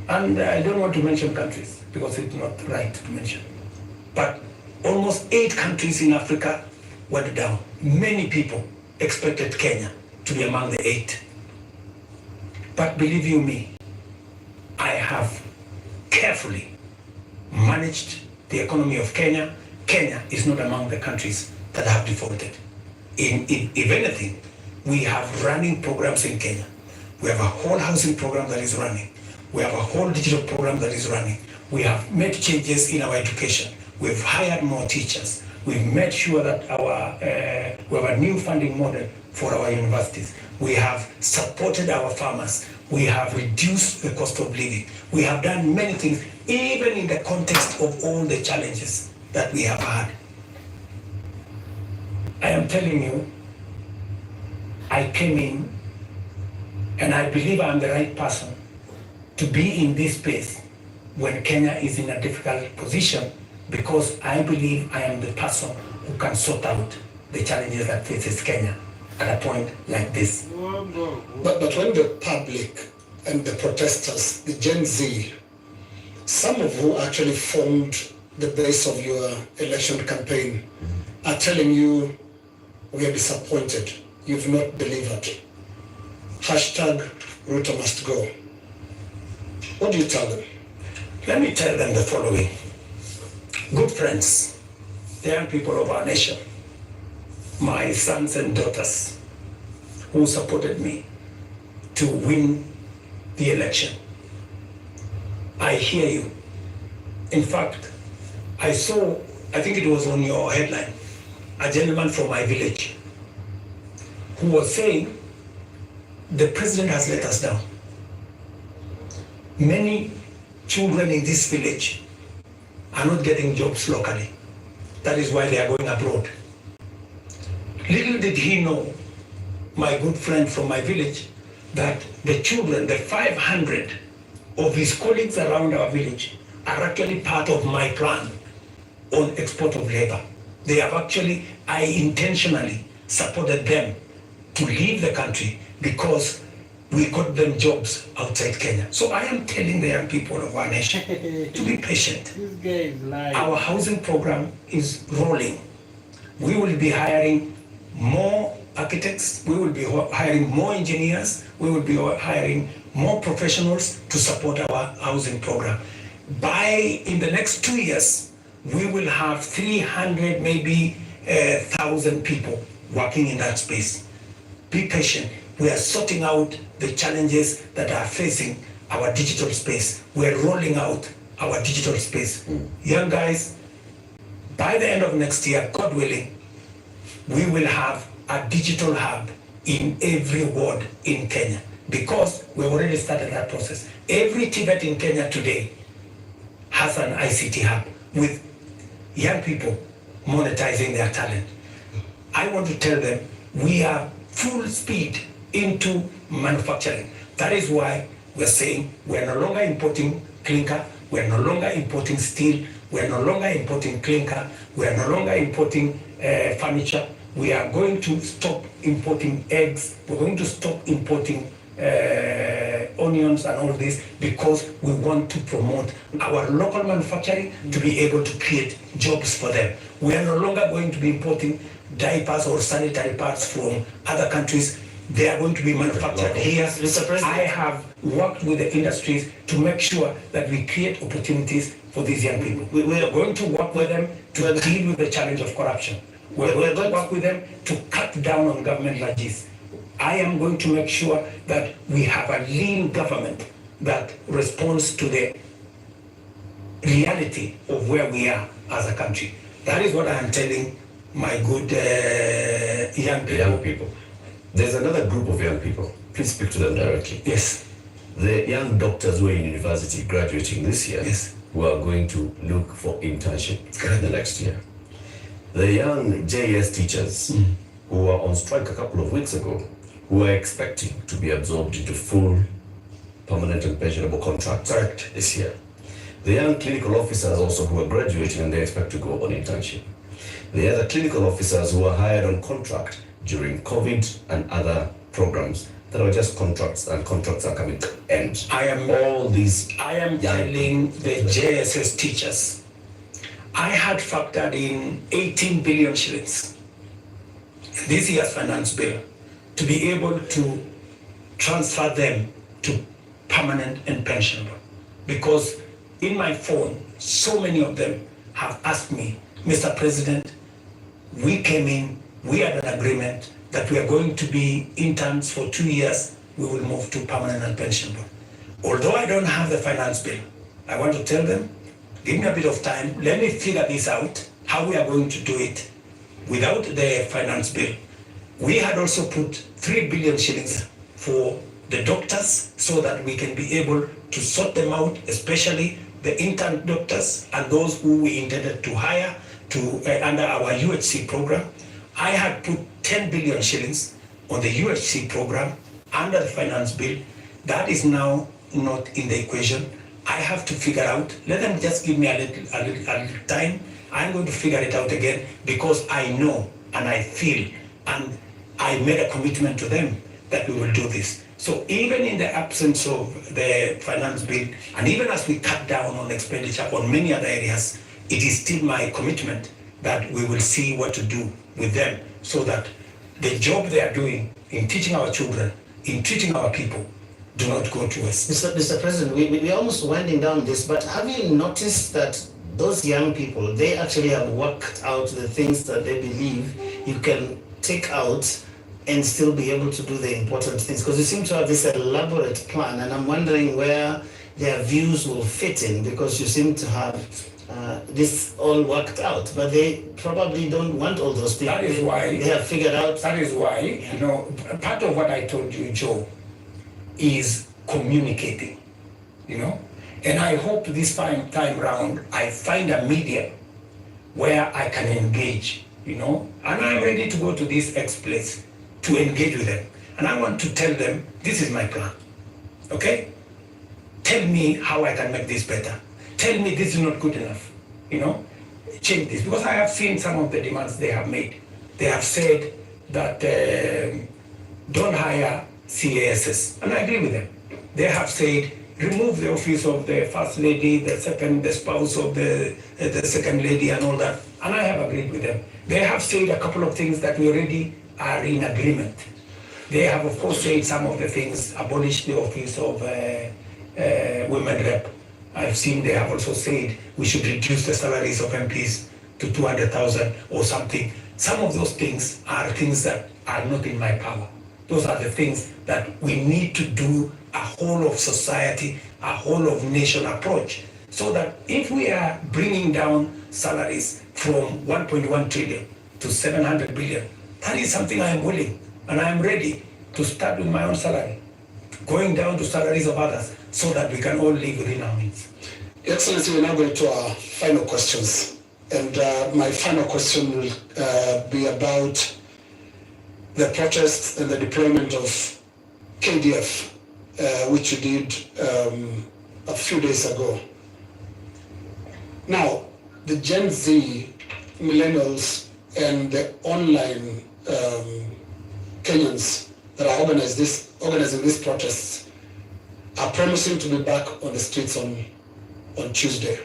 And I don't want to mention countries because it's not right to mention. But almost 8 countries in Africa went down. Many people expected Kenya to be among the 8. But believe you me, I have carefully managed the economy of Kenya. Kenya is not among the countries that have defaulted. If anything, we have running programs in Kenya. We have a whole housing program that is running. We have a whole digital program that is running. We have made changes in our education. We've hired more teachers. We've made sure that we have a new funding model for our universities. We have supported our farmers. We have reduced the cost of living. We have done many things, even in the context of all the challenges that we have had. I am telling you, I came in and I believe I'm the right person to be in this space when Kenya is in a difficult position, because I believe I am the person who can sort out the challenges that faces Kenya at a point like this. But when the public and the protesters, the Gen Z, some of who actually formed the base of your election campaign, are telling you, we are disappointed, you've not delivered. Hashtag Ruto must go. What do you tell them? Let me tell them the following. Good friends, the young people of our nation, my sons and daughters who supported me to win the election. I hear you. In fact, I saw, I think it was on your headline, a gentleman from my village who was saying, the president has let us down. Many children in this village are not getting jobs locally. That is why they are going abroad. Little did he know, my good friend from my village, that the children, the 500 of his colleagues around our village, are actually part of my plan on export of labor. They have actually, I intentionally supported them to leave the country because we got them jobs outside Kenya. So I am telling the young people of our nation to be patient. Our housing program is rolling. We will be hiring more architects, we will be hiring more engineers, we will be hiring more professionals to support our housing program. In the next 2 years, we will have 300, maybe 1,000 people working in that space. Be patient. We are sorting out the challenges that are facing our digital space. We are rolling out our digital space. Young guys, by the end of next year, God willing, we will have a digital hub in every ward in Kenya, because we've already started that process. Every Tibet in Kenya today has an ICT hub with young people monetizing their talent. I want to tell them we are full speed into manufacturing. That is why we're saying we're no longer importing clinker, we're no longer importing steel, we're no longer importing clinker, we're no longer importing furniture. We are going to stop importing eggs, we're going to stop importing onions and all this, because we want to promote our local manufacturing to be able to create jobs for them. We are no longer going to be importing diapers or sanitary pads from other countries. They are going to be manufactured here. Mr. President, I have worked with the industries to make sure that we create opportunities for these young people. We are going to work with them to deal with the challenge of corruption. We're going to work with them to cut down on government budgets. I am going to make sure that we have a lean government that responds to the reality of where we are as a country. That is what I am telling my good young people. There's another group of young people. Please speak to them directly. Yes. The young doctors who are in university graduating this year, Yes. who are going to look for internship the next year. The young JS teachers who were on strike a couple of weeks ago, who are expecting to be absorbed into full, permanent and pensionable contracts this year. The young clinical officers also who are graduating and they expect to go on internship. The other clinical officers who are hired on contract during COVID and other programs that are just contracts, and contracts are coming to end. I am telling the JSS teachers, I had factored in 18 billion shillings in this year's finance bill to be able to transfer them to permanent and pensionable. Because in my phone, so many of them have asked me, Mr. President, we came in, we had an agreement that we are going to be interns for 2 years, we will move to permanent and pensionable. Although I don't have the finance bill, I want to tell them, give me a bit of time, let me figure this out, how we are going to do it without the finance bill. We had also put 3 billion shillings for the doctors so that we can be able to sort them out, especially the intern doctors and those who we intended to hire under our UHC program. I had put 10 billion shillings on the UHC program under the finance bill. That is now not in the equation. I have to figure out, let them just give me a little time. I'm going to figure it out again because I know and I feel and I made a commitment to them that we will do this. So even in the absence of the finance bill, and even as we cut down on expenditure on many other areas, it is still my commitment that we will see what to do with them so that the job they are doing in teaching our children, in treating our people, do not go to waste. Mr. President, we're almost winding down this, but have you noticed that those young people, they actually have worked out the things that they believe you can take out and still be able to do the important things? Because you seem to have this elaborate plan, and I'm wondering where their views will fit in, because you seem to have this all worked out, but they probably don't want all those things. That is why they have figured out. That is why, you know, part of what I told you, Joe, is communicating, you know, and I hope this time round I find a medium where I can engage, you know, and I'm ready to go to this X place to engage with them, and I want to tell them this is my plan. Okay, tell me how I can make this better. Tell me this is not good enough, you know, change this. Because I have seen some of the demands they have made. They have said that don't hire CASs, and I agree with them. They have said remove the office of the first lady, the spouse of the second lady and all that, and I have agreed with them. They have said a couple of things that we already are in agreement. They have of course said some of the things, abolish the office of women rep. I've seen they have also said we should reduce the salaries of MPs to 200,000 or something. Some of those things are things that are not in my power. Those are the things that we need to do a whole of society, a whole of nation approach, so that if we are bringing down salaries from 1.1 trillion to 700 billion, that is something I am willing and I am ready to start with my own salary, going down to salaries of others, so that we can all live within our means. Your Excellency, we're now going to our final questions. And my final question will be about the protests and the deployment of KDF, which you did a few days ago. Now, the Gen Z, millennials, and the online Kenyans that are organizing these protests are promising to be back on the streets on Tuesday.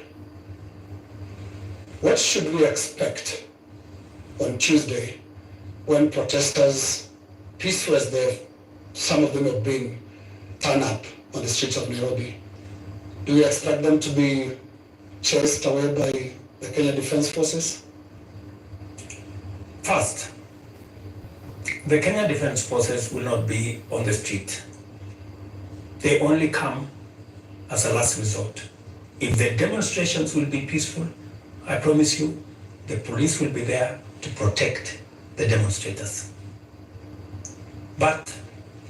What should we expect on Tuesday when protesters, peaceful as some of them have been, turn up on the streets of Nairobi? Do we expect them to be chased away by the Kenya Defense Forces? First, the Kenya Defense Forces will not be on the street. They only come as a last resort. If the demonstrations will be peaceful, I promise you, the police will be there to protect the demonstrators. But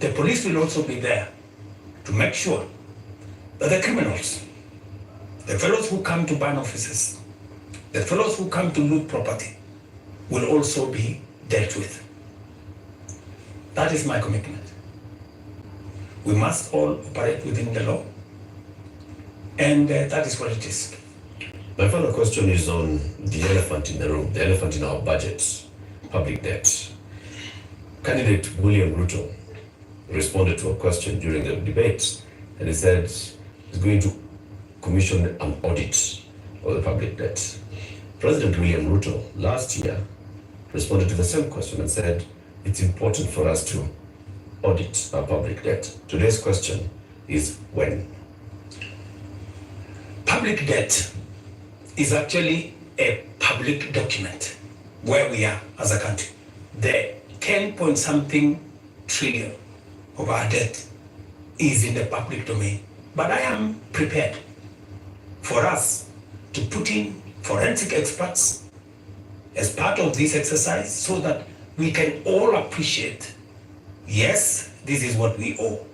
the police will also be there to make sure that the criminals, the fellows who come to burn offices, the fellows who come to loot property, will also be dealt with. That is my commitment. We must all operate within the law, and that is what it is. My final question is on the elephant in the room, the elephant in our budgets, public debt. Candidate William Ruto responded to a question during the debate, and he said he's going to commission an audit of the public debt. President William Ruto last year responded to the same question and said it's important for us to audit our public debt. Today's question is when? Public debt is actually a public document where we are as a country. The 10-point-something trillion of our debt is in the public domain. But I am prepared for us to put in forensic experts as part of this exercise so that we can all appreciate, yes, this is what we owe,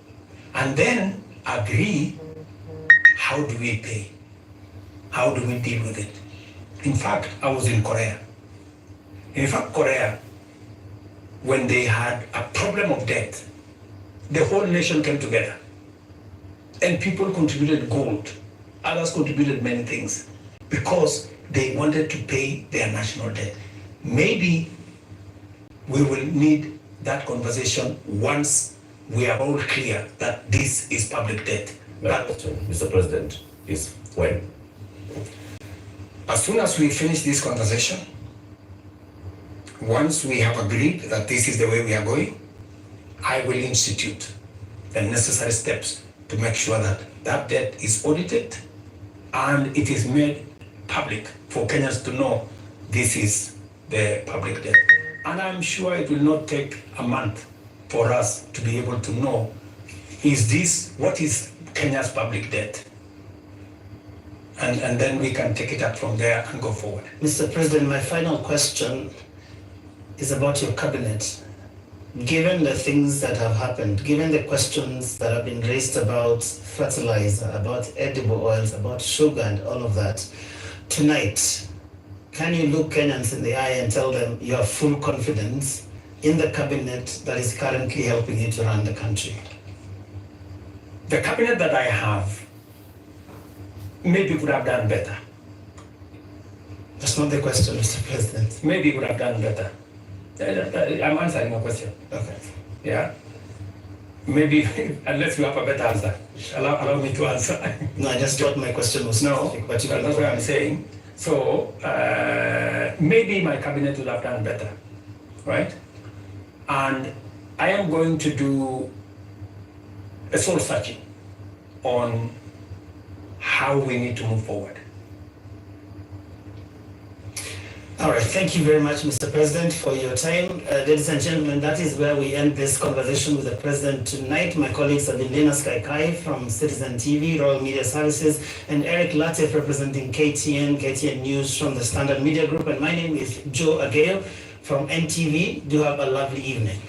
and then agree, how do we pay? How do we deal with it? In fact, I was in Korea. In fact, Korea, when they had a problem of debt, the whole nation came together. And people contributed gold. Others contributed many things because they wanted to pay their national debt. Maybe we will need that conversation once we are all clear that this is public debt. My question, Mr. President, is when? As soon as we finish this conversation, once we have agreed that this is the way we are going, I will institute the necessary steps to make sure that that debt is audited and it is made public for Kenyans to know this is the public debt. And I'm sure it will not take a month for us to be able to know, what is Kenya's public debt? And then we can take it up from there and go forward. Mr. President, my final question is about your cabinet. Given the things that have happened, given the questions that have been raised about fertilizer, about edible oils, about sugar and all of that, tonight, can you look Kenyans in the eye and tell them you have full confidence in the cabinet that is currently helping you to run the country? The cabinet that I have maybe could have done better. That's not the question, Mr. President. Maybe could have done better. I'm answering your question. Okay. Yeah. Maybe, unless you have a better answer, allow me to answer. No, I just thought my question was specific, but you can that's what I'm saying. So maybe my cabinet would have done better, right? And I am going to do a soul searching on how we need to move forward. All right, thank you very much, Mr. President, for your time. Ladies and gentlemen, that is where we end this conversation with the President tonight. My colleagues have been Lena Skaikai from Citizen TV, Royal Media Services, and Eric Latif representing KTN News from the Standard Media Group. And my name is Joe Ageo from NTV. Do have a lovely evening.